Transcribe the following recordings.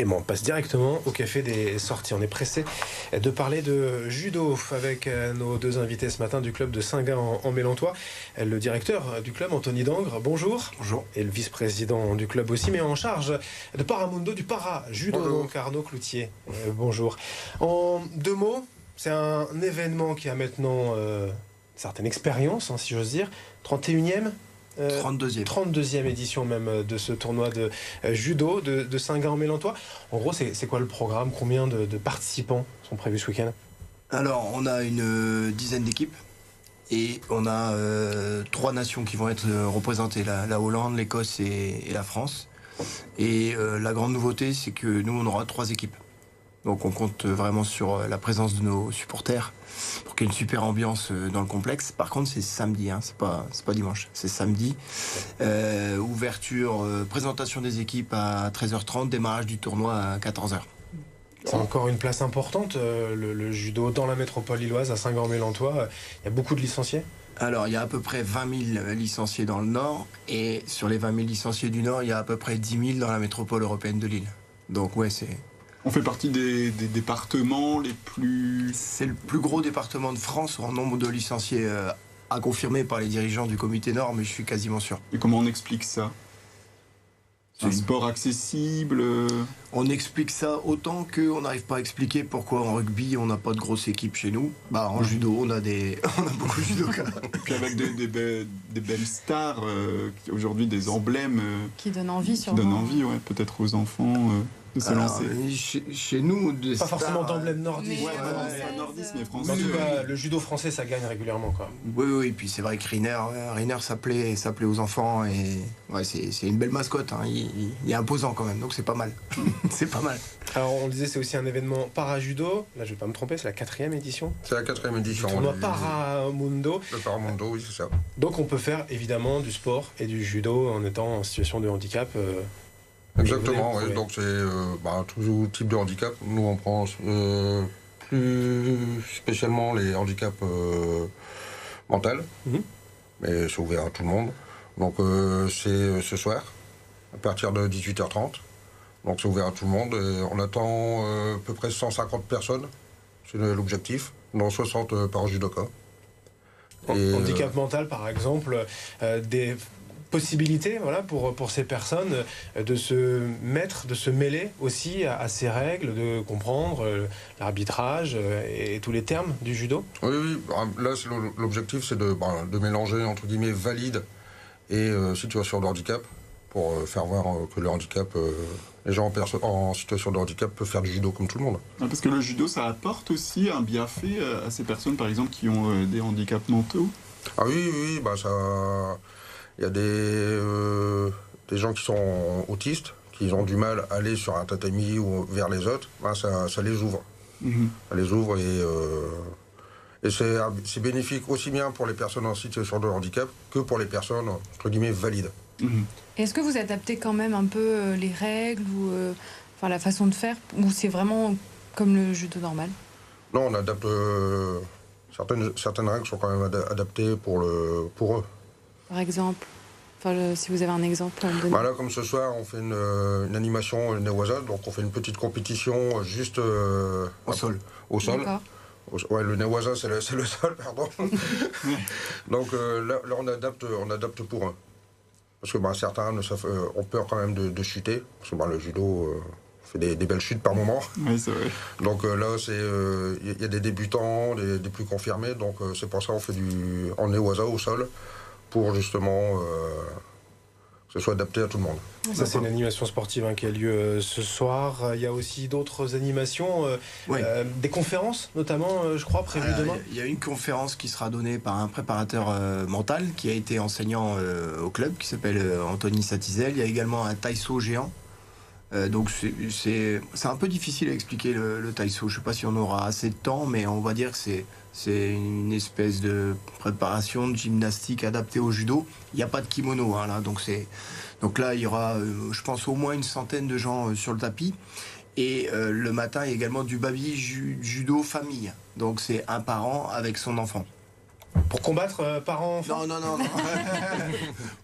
Et bon, on passe directement au café des sorties. On est pressé de parler de judo avec nos deux invités ce matin du club de Saint-Gin en Mélantois. Le directeur du club, Anthony Dangre, bonjour. Bonjour. Et le vice-président du club aussi, mais en charge de Paramundo, du para-judo, Bonjour. donc Arnaud Cloutier. Bonjour. En deux mots, c'est un événement qui a maintenant une certaine expérience, si j'ose dire. 31e 32e édition même de ce tournoi de judo de Saint-Gin en Mélantois. En gros, c'est quoi le programme? Combien de participants sont prévus ce week-end? Alors, on a une dizaine d'équipes et on a 3 nations qui vont être représentées, la Hollande, l'Écosse et la France. Et la grande nouveauté, c'est que nous, on aura 3 équipes. Donc on compte vraiment sur la présence de nos supporters pour qu'il y ait une super ambiance dans le complexe. Par contre, c'est samedi, c'est pas dimanche, c'est samedi. Ouverture, présentation des équipes à 13h30, démarrage du tournoi à 14h. C'est encore une place importante, le judo dans la métropole lilloise, à Saint-Gin-en-Mélantois. Il y a beaucoup de licenciés? Alors, il y a à peu près 20 000 licenciés dans le Nord, et sur les 20 000 licenciés du Nord, il y a à peu près 10 000 dans la métropole européenne de Lille. Donc ouais, c'est... On fait partie des départements les plus... C'est le plus gros département de France en nombre de licenciés à confirmer par les dirigeants du comité Nord, mais je suis quasiment sûr. Et comment on explique ça? C'est un sport accessible? On explique ça autant qu'on n'arrive pas à expliquer pourquoi en rugby on n'a pas de grosse équipe chez nous. En judo on a beaucoup de judokas. Et puis avec des belles stars, aujourd'hui des emblèmes... qui donnent envie sûrement. Qui donnent envie, ouais, peut-être aux enfants... de se lancer. Chez nous, pas forcément d'emblème nordiste. Ouais, nordiste, mais français. Le judo français, ça gagne régulièrement, quoi. Oui, et puis c'est vrai que Riner ça plaît aux enfants, et ouais, c'est une belle mascotte. Il est imposant quand même, donc c'est pas mal. C'est pas mal. Alors on le disait, c'est aussi un événement para-judo. Là, je vais pas me tromper, c'est la 4e édition. C'est la 4e édition. Le tournoi Paramundo. Le Paramundo, oui, c'est ça. Donc on peut faire évidemment du sport et du judo en étant en situation de handicap. Exactement, oui. Donc c'est tout type de handicap. Nous on prend plus spécialement les handicaps mentaux, mais c'est ouvert à tout le monde. Donc c'est ce soir, à partir de 18h30. Donc c'est ouvert à tout le monde. Et on attend à peu près 150 personnes, c'est l'objectif, dont 60 par judoka. Handicap mental par exemple, des possibilité, pour ces personnes de se mêler aussi à ces règles, de comprendre l'arbitrage et tous les termes du judo. Oui. Là, l'objectif, c'est de mélanger, entre guillemets, valide et situation de handicap, pour faire voir que le handicap, les gens en situation de handicap peuvent faire du judo comme tout le monde. Parce que le judo, ça apporte aussi un bienfait à ces personnes, par exemple, qui ont des handicaps mentaux. Ah oui, ça... Il y a des gens qui sont autistes, qui ont du mal à aller sur un tatami ou vers les autres. Ça les ouvre. Ça les ouvre et c'est bénéfique aussi bien pour les personnes en situation de handicap que pour les personnes, entre guillemets, valides. Est-ce que vous adaptez quand même un peu les règles ou la façon de faire, ou c'est vraiment comme le judo normal? Non, on adapte... certaines règles sont quand même adaptées pour eux. Par exemple, si vous avez un exemple à me donner. Là, comme ce soir, on fait une animation newaza, donc on fait une petite compétition juste au sol. Ouais, le newaza, c'est le sol, pardon. Donc là, on adapte pour eux. Parce que certains ont peur quand même de chuter, parce que le judo fait des belles chutes par moment. Oui, c'est vrai. Donc là, il y a des débutants, des plus confirmés, donc c'est pour ça qu'on fait en newaza au sol, pour justement que ce soit adapté à tout le monde. Ça, c'est une animation sportive qui a lieu ce soir. Il y a aussi d'autres animations, des conférences notamment, je crois, prévues demain. Il y a une conférence qui sera donnée par un préparateur mental qui a été enseignant au club, qui s'appelle Anthony Satizel. Il y a également un taïso géant. Donc c'est un peu difficile à expliquer le taïso. Je ne sais pas si on aura assez de temps, mais on va dire que c'est une espèce de préparation de gymnastique adaptée au judo. Il n'y a pas de kimono, là. Donc là, il y aura, je pense, au moins une centaine de gens sur le tapis. Et le matin, il y a également du baby judo famille. Donc c'est un parent avec son enfant. Pour combattre parents-enfants? Non.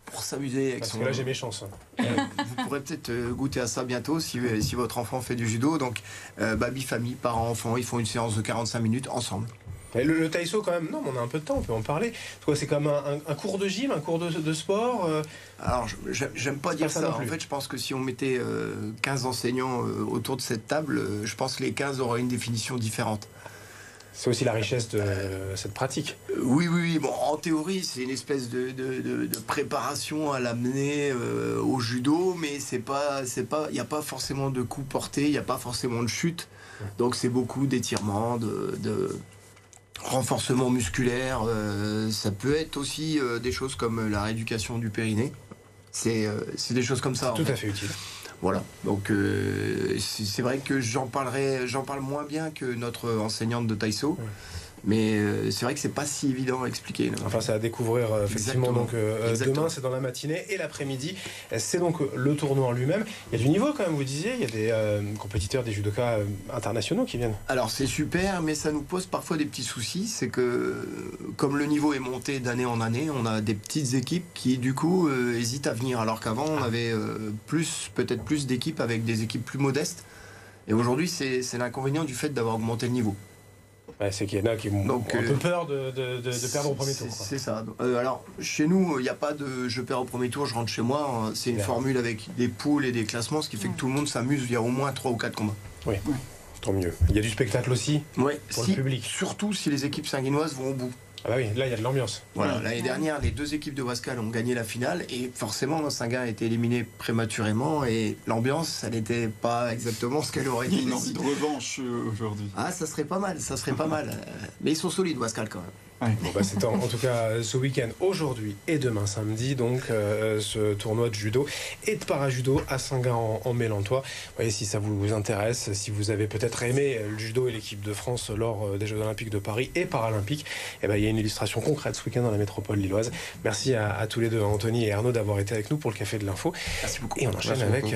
Pour s'amuser avec Parce son... que là, j'ai mes chances. Vous pourrez peut-être goûter à ça bientôt si votre enfant fait du judo. Donc, baby, famille, parents-enfants, ils font une séance de 45 minutes ensemble. Et le taïso, quand même, non, mais on a un peu de temps, on peut en parler. C'est comme un cours de gym, un cours de sport Alors, j'aime pas dire ça. En fait, je pense que si on mettait 15 enseignants autour de cette table, je pense que les 15 auraient une définition différente. C'est aussi la richesse de cette pratique. Oui. Bon, en théorie, c'est une espèce de préparation à l'amener au judo, mais il n'y a pas forcément de coups portés, il n'y a pas forcément de chute. Donc, c'est beaucoup d'étirements, de renforcement musculaire. Ça peut être aussi des choses comme la rééducation du périnée. C'est des choses comme ça. Tout à fait utile. Voilà, donc c'est vrai que j'en parle moins bien que notre enseignante de taïso, mais c'est vrai que c'est pas si évident à expliquer. Enfin, c'est à découvrir effectivement. Exactement. Donc demain, c'est dans la matinée et l'après-midi, c'est donc le tournoi en lui-même. Il y a du niveau quand même, vous disiez, il y a des compétiteurs, des judokas internationaux qui viennent. Alors c'est super, mais ça nous pose parfois des petits soucis, c'est que comme le niveau est monté d'année en année, on a des petites équipes qui du coup hésitent à venir, alors qu'avant on avait peut-être plus d'équipes avec des équipes plus modestes, et aujourd'hui c'est l'inconvénient du fait d'avoir augmenté le niveau. Ouais, c'est qu'il y en a qui ont un peu peur de perdre au premier tour. C'est ça. Alors, chez nous, il n'y a pas de je perds au premier tour, je rentre chez moi. C'est une formule avec des poules et des classements, ce qui fait que tout le monde s'amuse. Il y a au moins 3 ou 4 combats. Oui, tant mieux. Il y a du spectacle aussi pour le public. Surtout si les équipes sanguinoises vont au bout. Ah bah oui, là il y a de l'ambiance. Voilà, l'année dernière, les 2 équipes de Wascal ont gagné la finale et forcément, Saint-Gin a été éliminé prématurément et l'ambiance, elle n'était pas exactement ce qu'elle aurait été. Il y a une envie de revanche aujourd'hui. Ah, ça serait pas mal. Mais ils sont solides, Wascal, quand même. Ouais. Bon, bah, c'est en tout cas ce week-end, aujourd'hui et demain samedi, donc ce tournoi de judo et de para-judo à Saint-Gin en Mélantois. Vous voyez, si ça vous intéresse, si vous avez peut-être aimé le judo et l'équipe de France lors des Jeux Olympiques de Paris et Paralympiques, eh ben, il y a une illustration concrète ce week-end dans la métropole lilloise. Merci à tous les deux, Anthony et Arnaud, d'avoir été avec nous pour le Café de l'Info. Merci beaucoup. Et on enchaîne avec